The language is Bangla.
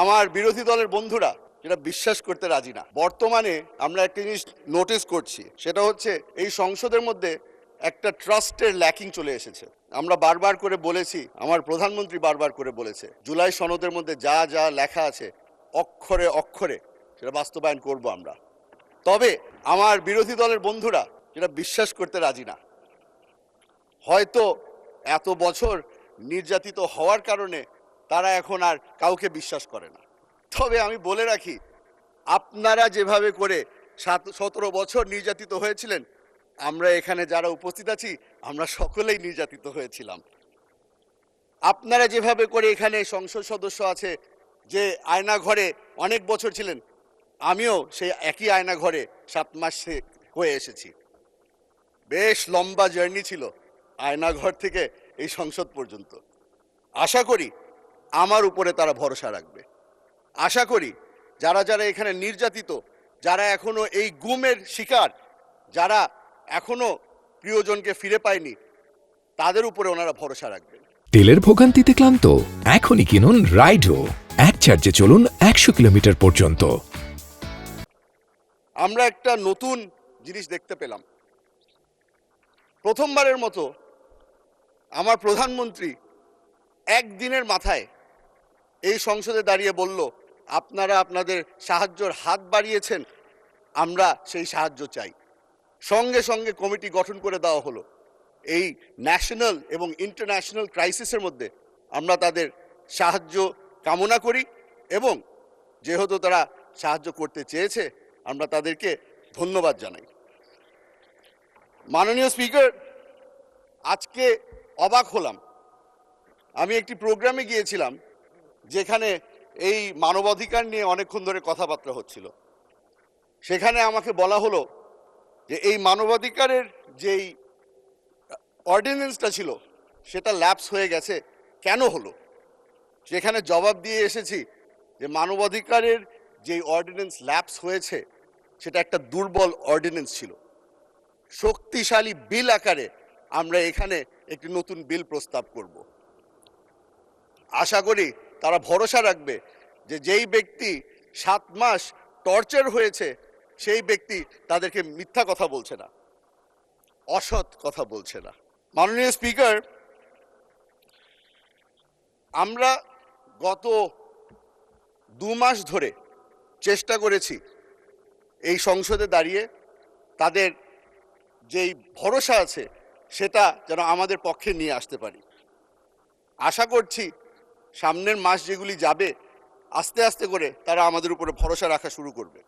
আমার বিরোধী দলের বন্ধুরা যেটা বিশ্বাস করতে রাজি না। বর্তমানে আমরা একটা জিনিস নোটিস করছি, সেটা হচ্ছে এই সংসদের মধ্যে একটা ট্রাস্টের ল্যাকিং চলে এসেছে। আমরা বারবার করে বলেছি, আমার প্রধানমন্ত্রী বারবার করে বলেছে, জুলাই সনদের মধ্যে যা যা লেখা আছে অক্ষরে অক্ষরে সেটা বাস্তবায়ন করব আমরা। তবে আমার বিরোধী দলের বন্ধুরা যেটা বিশ্বাস করতে রাজি না। হয়তো এত বছর নির্যাতিত হওয়ার কারণে তারা এখন আর কাউকে বিশ্বাস করে না। তবে আমি বলে রাখি, আপনারা যেভাবে করে 17 বছর নির্যাতিত হয়েছিলেন, আমরা এখানে যারা উপস্থিত আছি আমরা সকলেই নির্যাতিত হয়েছিলাম। আপনারা যেভাবে করে এখানে সংসদ সদস্য আছে যে আয়না ঘরে অনেক বছর ছিলেন, আমিও সেই একই আয়না ঘরে 7 মাস হয়ে এসেছি। বেশ লম্বা জার্নি ছিল আয়নাঘর থেকে এই সংসদ পর্যন্ত। আশা করি আমার উপরে তারা ভরসা রাখবে। আশা করি যারা যারা এখানে নির্যাতিত, যারা এখনো এই গুমের শিকার, যারা এখনো প্রিয়জনকে ফিরে পায়নি, তাদের উপরে ওনারা ভরসা রাখবেন। তেলের ভোগান্তিতে ক্লান্ত? এখনই কিনুন রাইডো, এক চার্জে চলুন 100 কিলোমিটার পর্যন্ত। আমরা একটা নতুন জিনিস দেখতে পেলাম। প্রথমবারের মতো আমার প্রধানমন্ত্রী একদিনের মাথায় এই সংসদে দাঁড়িয়ে বলল, আপনারা আপনাদের সাহায্যের হাত বাড়িয়েছেন, আমরা সেই সাহায্য চাই। সঙ্গে সঙ্গে কমিটি গঠন করে দেওয়া হলো। এই ন্যাশনাল এবং ইন্টারন্যাশনাল ক্রাইসিসের মধ্যে আমরা তাদের সাহায্য কামনা করি এবং যেহেতু তারা সাহায্য করতে চেয়েছে আমরা তাদেরকে ধন্যবাদ জানাই। মাননীয় স্পিকার, আজকে অবাক হলাম। আমি একটি প্রোগ্রামে গিয়েছিলাম যেখানে এই মানবাধিকার নিয়ে অনেকক্ষণ ধরে কথাবার্তা হচ্ছিল। সেখানে আমাকে বলা হলো যে এই মানবাধিকারের যেই অর্ডিন্যান্সটা ছিল সেটা ল্যাপস হয়ে গেছে, কেন হলো? সেখানে জবাব দিয়ে এসেছি যে মানবাধিকারের যেই অর্ডিন্যান্স ল্যাপস হয়েছে সেটা একটা দুর্বল অর্ডিন্যান্স ছিল। শক্তিশালী বিল আকারে আমরা এখানে একটি নতুন বিল প্রস্তাব করব। আশা করি তারা ভরসা রাখবে যে যেই ব্যক্তি 7 মাস টর্চার হয়েছে সেই ব্যক্তি তাদেরকে মিথ্যা কথা বলছে না, অসৎ কথা বলছে না। মাননীয় স্পিকার, আমরা গত 2 মাস ধরে চেষ্টা করেছি এই সংসদে দাঁড়িয়ে তাদের যেই ভরসা আছে সেটা যেন আমাদের পক্ষে নিয়ে আসতে পারি। আশা করছি সামনের মাস যেগুলি যাবে, আস্তে আস্তে করে তারা আমাদের উপরে ভরসা রাখা শুরু করবে।